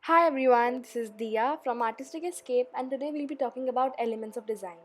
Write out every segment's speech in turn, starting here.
Hi everyone, this is Dia from Artistic Escape, and today we'll be talking about elements of design.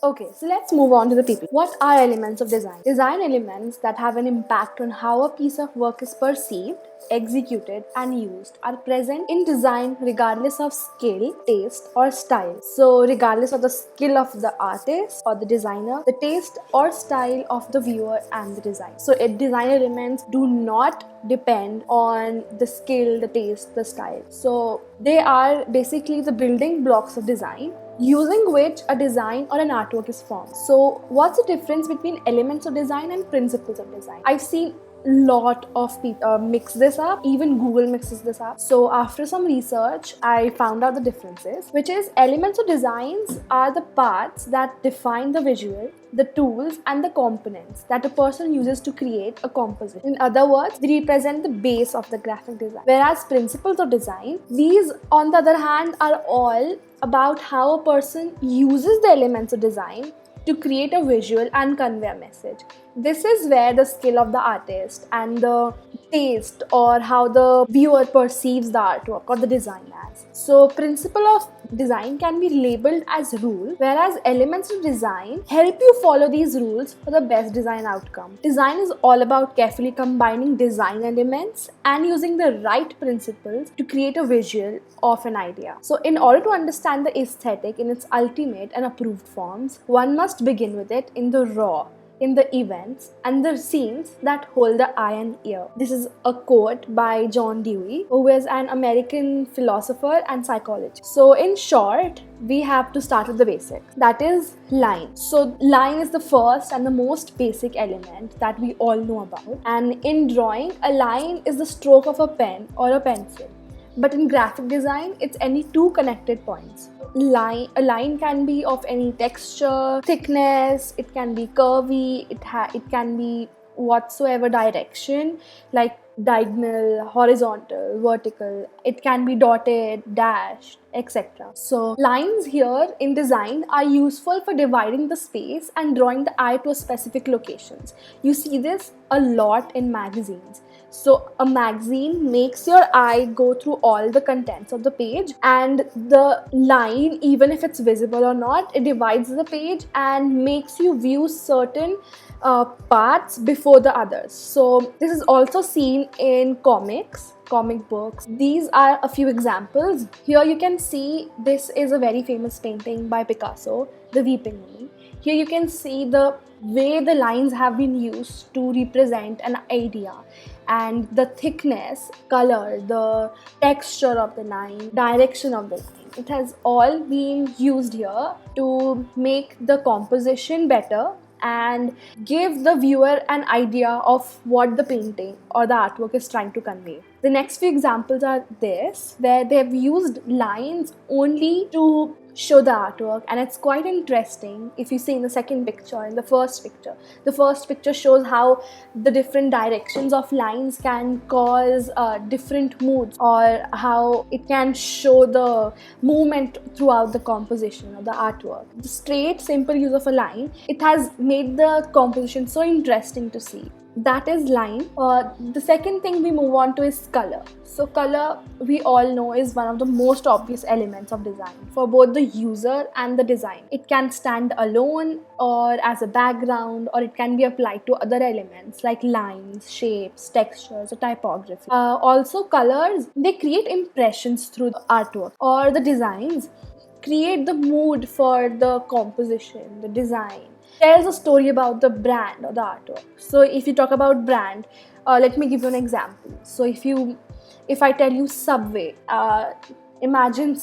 Okay, so let's move on to the people. What are elements of design? Design elements that have an impact on how a piece of work is perceived, executed, and used are present in design regardless of skill, taste, or style. So, regardless of the skill of the artist or the designer, the taste or style of the viewer and the design. So, design elements do not depend on the skill, the taste, the style. So, they are basically the building blocks of design using which a design or an artwork is formed. So, what's the difference between elements of design and principles of design? I've seen lot of people mix this up. Even Google mixes this up. So after some research, I found out the differences, which is elements of designs are the parts that define the visual, the tools and the components that a person uses to create a composition. In other words, they represent the base of the graphic design. Whereas principles of design, these on the other hand are all about how a person uses the elements of design to create a visual and convey a message. This is where the skill of the artist and the taste or how the viewer perceives the artwork or the design as. So, principle of design can be labeled as rule, whereas elements of design help you follow these rules for the best design outcome. Design is all about carefully combining design elements and using the right principles to create a visual of an idea. So, in order to understand the aesthetic in its ultimate and approved forms, one must begin with it in the raw, in the events and the scenes that hold the eye and ear. This is a quote by John Dewey, who is an American philosopher and psychologist. So in short, we have to start with the basics. That is line. So line is the first and the most basic element that we all know about. And in drawing, a line is the stroke of a pen or a pencil. But in graphic design, it's any two connected points. A line can be of any texture, thickness, it can be curvy, it can be whatsoever direction, like diagonal, horizontal, vertical, it can be dotted, dashed, etc. So lines here in design are useful for dividing the space and drawing the eye to a specific locations. You see this a lot in magazines. So a magazine makes your eye go through all the contents of the page, and the line, even if it's visible or not, it divides the page and makes you view certain parts before the others. So this is also seen in comic books. These are a few examples. Here you can see this is a very famous painting by Picasso, The Weeping Woman. Here you can see the way the lines have been used to represent an idea, and the thickness, color, the texture of the line, direction of the line. It has all been used here to make the composition better and give the viewer an idea of what the painting or the artwork is trying to convey. The next few examples are this, where they've used lines only to show the artwork, and it's quite interesting. If you see in the second picture, in the first picture shows how the different directions of lines can cause different moods, or how it can show the movement throughout the composition of the artwork. The straight, simple use of a line, it has made the composition so interesting to see. That is line. The second thing we move on to is color. So color, we all know, is one of the most obvious elements of design for both the user and the design. It can stand alone or as a background, or it can be applied to other elements like lines, shapes, textures, or typography. Also colors, they create impressions through the artwork or the designs, create the mood for the composition, the design, tells a story about the brand or the artwork. So if you talk about brand, let me give you an example. So if I tell you Subway, imagine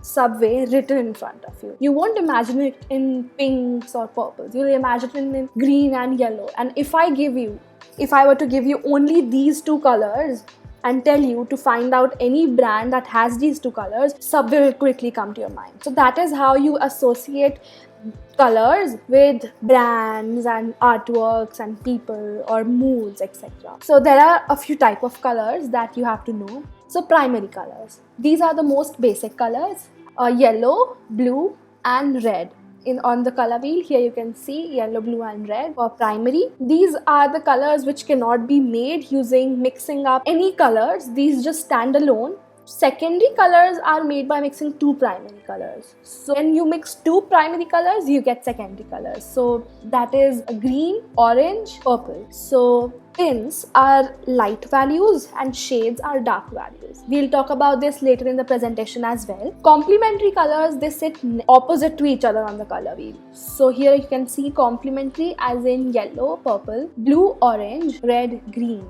Subway written in front of you. You won't imagine it in pinks or purples. You'll imagine it in green and yellow. And if I were to give you only these two colors and tell you to find out any brand that has these two colors, Subway will quickly come to your mind. So that is how you associate colors with brands and artworks and people or moods, etc. So there are a few types of colors that you have to know. So primary colors, these are the most basic colors: yellow, blue and red. On the color wheel here you can see yellow, blue and red for primary. These are the colors which cannot be made using mixing up any colors. These just stand alone. Secondary colors are made by mixing two primary colors. So when you mix two primary colors, you get secondary colors. So that is green, orange, purple. So tints are light values and shades are dark values. We'll talk about this later in the presentation as well. Complementary colors, they sit opposite to each other on the color wheel. So here you can see complementary as in yellow, purple, blue, orange, red, green.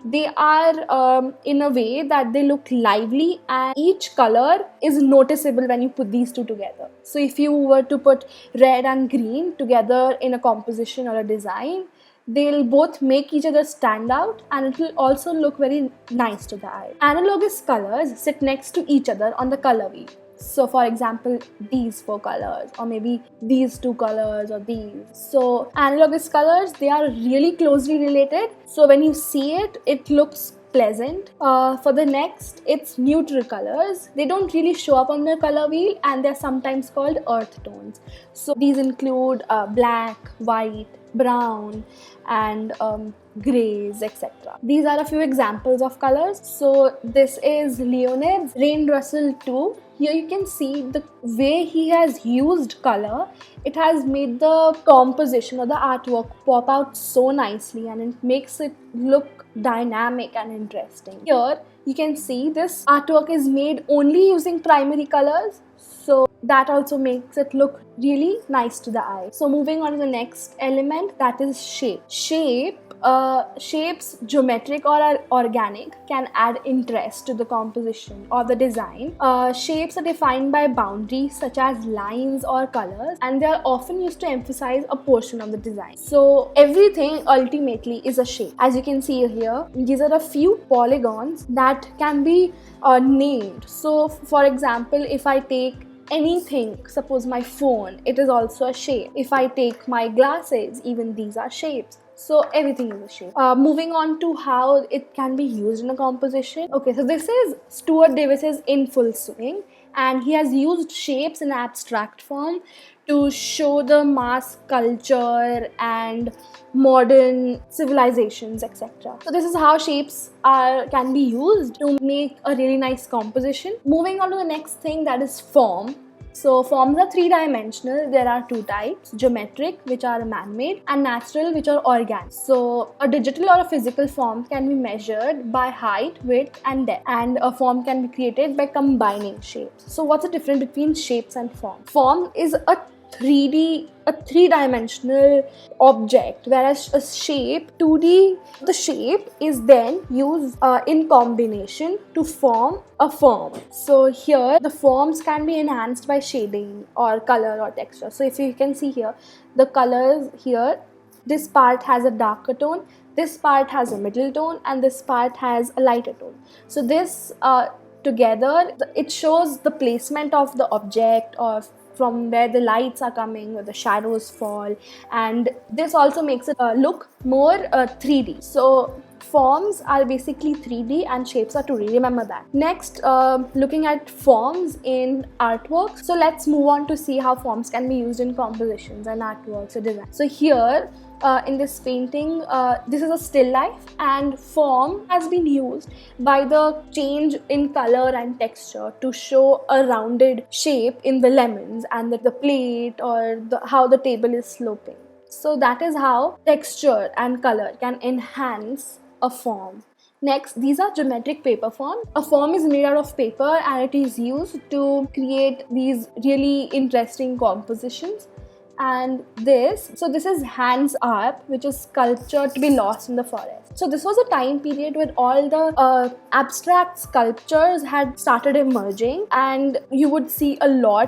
They are in a way that they look lively, and each color is noticeable when you put these two together. So if you were to put red and green together in a composition or a design, they'll both make each other stand out, and it will also look very nice to the eye. Analogous colors sit next to each other on the color wheel. So for example, these four colors, or maybe these two colors, or these. So analogous colors, they are really closely related. So when you see it, it looks pleasant. For the next, it's neutral colors. They don't really show up on the color wheel, and they're sometimes called earth tones. So these include black, white, brown, and grays, etc. These are a few examples of colors. So this is Leonid's Rain Russell 2. Here you can see the way he has used color. It has made the composition or the artwork pop out so nicely, and it makes it look dynamic and interesting. Here you can see this artwork is made only using primary colors, so that also makes it look really nice to the eye. So moving on to the next element, that is shape. Shapes, geometric or organic, can add interest to the composition or the design. Shapes are defined by boundaries such as lines or colors, and they are often used to emphasize a portion of the design. So everything ultimately is a shape. As you can see here, these are a few polygons that can be named. So for example, if I take anything, suppose my phone, it is also a shape. If I take my glasses, even these are shapes. So everything is a shape. Moving on to how it can be used in a composition. Okay, so this is Stuart Davis's In Full Swing, and he has used shapes in abstract form to show the mass culture and modern civilizations, etc. So this is how shapes can be used to make a really nice composition. Moving on to the next thing, that is form. So forms are three-dimensional. There are two types: geometric, which are man-made, and natural, which are organic. So a digital or a physical form can be measured by height, width, and depth, and a form can be created by combining shapes. So what's the difference between shapes and form? Form is a three-dimensional object, whereas a shape, 2D, the shape is then used in combination to form a form. So here the forms can be enhanced by shading or color or texture. So if you can see here, the colors here, this part has a darker tone, this part has a middle tone, and this part has a lighter tone. So this together, it shows the placement of the object, or from where the lights are coming, where the shadows fall, and this also makes it look more 3D. So forms are basically 3D and shapes are 2D, remember that. Next, looking at forms in artworks. So let's move on to see how forms can be used in compositions and artworks or design. So here in this painting, this is a still life, and form has been used by the change in color and texture to show a rounded shape in the lemons and the plate, or how the table is sloping. So that is how texture and color can enhance a form. Next, these are geometric paper forms. A form is made out of paper, and it is used to create these really interesting compositions. And this is Hans Arp, which is sculpture to be lost in the forest. So this was a time period when all the abstract sculptures had started emerging, and you would see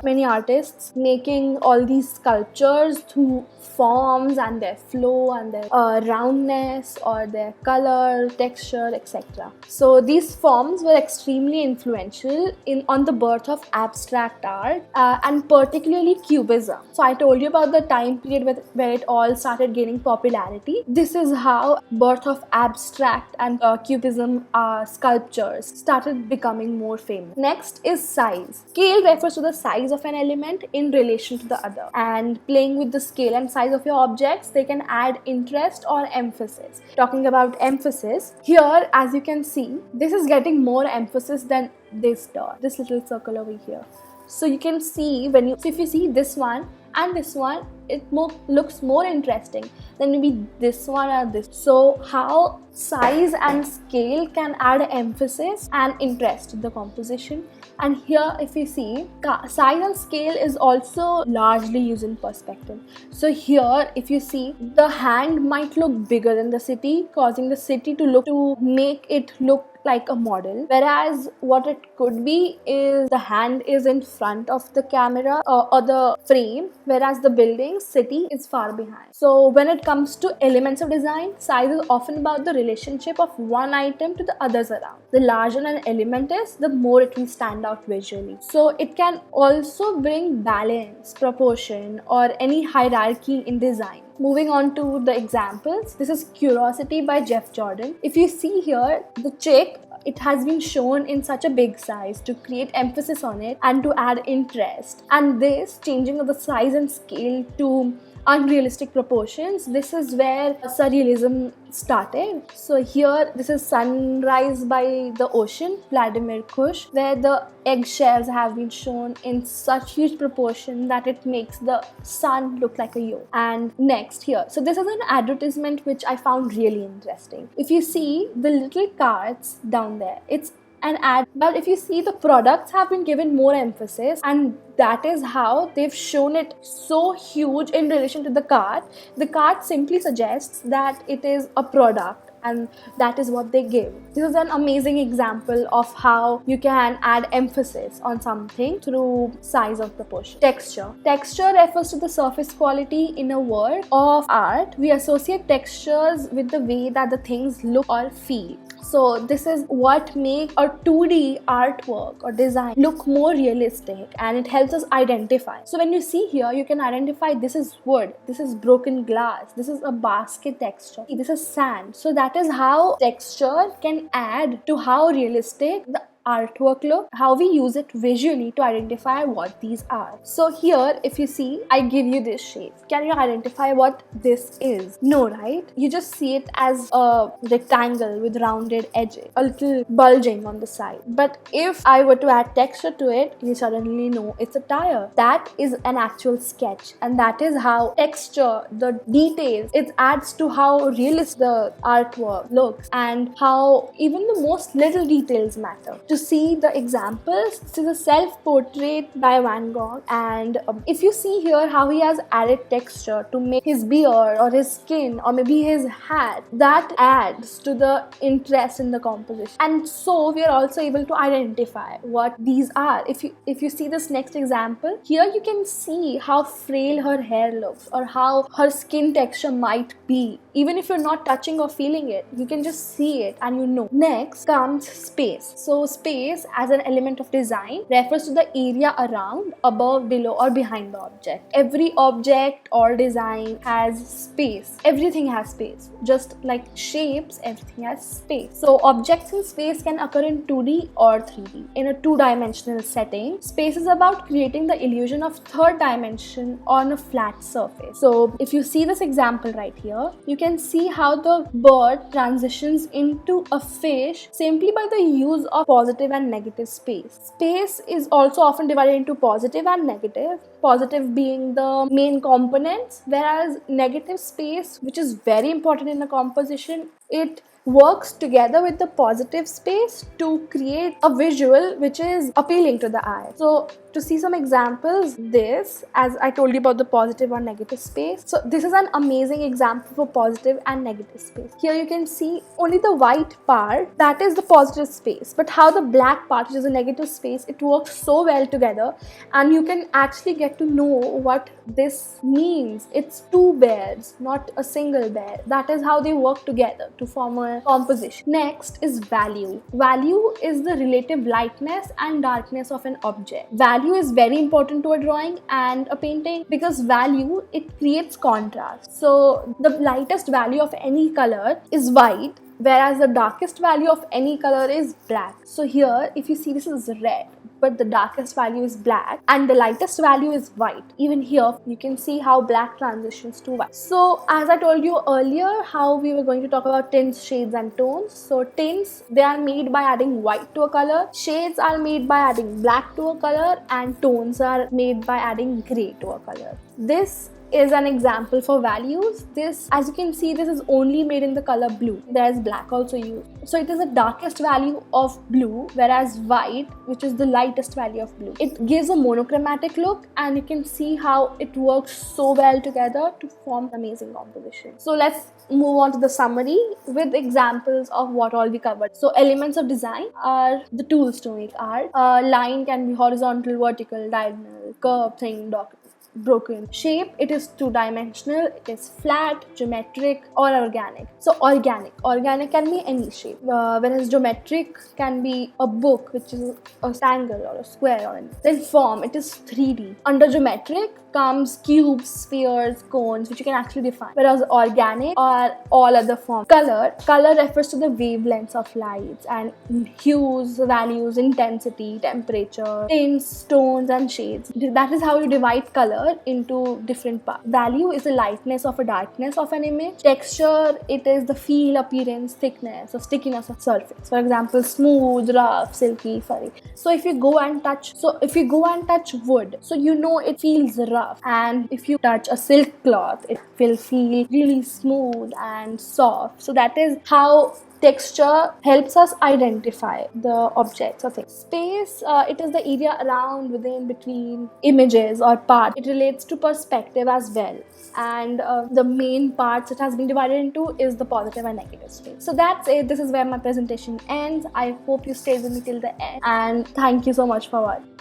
many artists making all these sculptures through forms and their flow and their roundness or their color, texture, etc. So these forms were extremely influential on the birth of abstract art, and particularly Cubism. So I told you about the time period where it all started gaining popularity. This is how birth of abstract and cubism sculptures started becoming more famous. Next is size. Scale refers to the size of an element in relation to the other, and playing with the scale and size of your objects, they can add interest or emphasis. Talking about emphasis, here as you can see, this is getting more emphasis than this dot, this little circle over here. So you can see if you see this one and this one, it looks more interesting than maybe this one or this. So how size and scale can add emphasis and interest to the composition. And here if you see, size and scale is also largely used in perspective. So here if you see, the hand might look bigger than the city, causing the city to make it look like a model, whereas what it could be is the hand is in front of the camera or the frame, whereas the building city is far behind. So when it comes to elements of design, size is often about the relationship of one item to the others around. The larger an element is, the more it will stand out visually. So it can also bring balance, proportion, or any hierarchy in design. Moving on to the examples, this is Curiosity by Jeff Jordan. If you see here, the chick, it has been shown in such a big size to create emphasis on it and to add interest. And this changing of the size and scale to unrealistic proportions, this is where surrealism started. So here this is Sunrise by the Ocean, Vladimir Kush, where the eggshells have been shown in such huge proportion that it makes the sun look like a yolk. And next here, so this is an advertisement which I found really interesting. If you see the little cards down there, it's an ad, but if you see, the products have been given more emphasis, and that is how they've shown it so huge in relation to the card. The card simply suggests that it is a product, and that is what they give. This is an amazing example of how you can add emphasis on something through size of the push. Texture. Texture refers to the surface quality in a work of art. We associate textures with the way that the things look or feel. So this is what makes a 2D artwork or design look more realistic, and it helps us identify. So when you see here, you can identify this is wood, this is broken glass, this is a basket texture, this is sand. So that is how texture can add to how realistic the artwork look, how we use it visually to identify what these are. So here if you see, I give you this shape. Can you identify what this is? No, right? You just see it as a rectangle with rounded edges, a little bulging on the side. But if I were to add texture to it, you suddenly know it's a tire. That is an actual sketch, and that is how texture, the details, it adds to how realistic the artwork looks and how even the most little details matter. To see the examples, this is a self-portrait by Van Gogh, and if you see here how he has added texture to make his beard or his skin or maybe his hat, that adds to the interest in the composition. And so we are also able to identify what these are. If you see this next example, here you can see how frail her hair looks or how her skin texture might be. Even if you're not touching or feeling it, you can just see it and you know. Next comes space. So space as an element of design refers to the area around, above, below, or behind the object. Every object or design has space. Everything has space. Just like shapes, everything has space. So objects in space can occur in 2D or 3D. In a two-dimensional setting, space is about creating the illusion of third dimension on a flat surface. So if you see this example right here, you can see how the bird transitions into a fish simply by the use of positive and negative space. Space is also often divided into positive and negative. Positive being the main components, whereas negative space, which is very important in a composition, it works together with the positive space to create a visual which is appealing to the eye. So to see some examples, this, as I told you about the positive or negative space, so this is an amazing example for positive and negative space. Here you can see only the white part, that is the positive space, but how the black part, which is a negative space, it works so well together, and you can actually get to know what this means. It's two bears, not a single bear. That is how they work together to form or composition. Next is value. Value is the relative lightness and darkness of an object. Value is very important to a drawing and a painting because value, it creates contrast. So the lightest value of any color is white, whereas the darkest value of any color is black. So here, if you see, this is red, but the darkest value is black and the lightest value is white. Even here, you can see how black transitions to white. So as I told you earlier, how we were going to talk about tints, shades and tones. So tints, they are made by adding white to a color, shades are made by adding black to a color, and tones are made by adding gray to a color. This is an example for values. This, as you can see, this is only made in the color blue. There is black also used. So it is the darkest value of blue, whereas white, which is the lightest value of blue. It gives a monochromatic look, and you can see how it works so well together to form amazing composition. So let's move on to the summary with examples of what all we covered. So elements of design are the tools to make art. Line can be horizontal, vertical, diagonal, curved, thin, broken. Shape, it is two-dimensional, it is flat, geometric or organic. So organic can be any shape, whereas geometric can be a book, which is a rectangle or a square or anything. Then form, it is 3D. Under geometric comes cubes, spheres, cones, which you can actually define, whereas organic are all other forms. Color refers to the wavelengths of lights and hues, values, intensity, temperature, tints, tones and shades. That is how you divide color into different parts. Value is the lightness or darkness of an image. Texture, it is the feel, appearance, thickness or stickiness of surface. For example, smooth, rough, silky, furry. So if you go and touch wood, so you know it feels rough. And if you touch a silk cloth, it will feel really smooth and soft. So that is how texture helps us identify the objects or things. Space, it is the area around, within, between images or parts. It relates to perspective as well. And the main parts it has been divided into is the positive and negative space. So that's it. This is where my presentation ends. I hope you stayed with me till the end. And thank you so much for watching.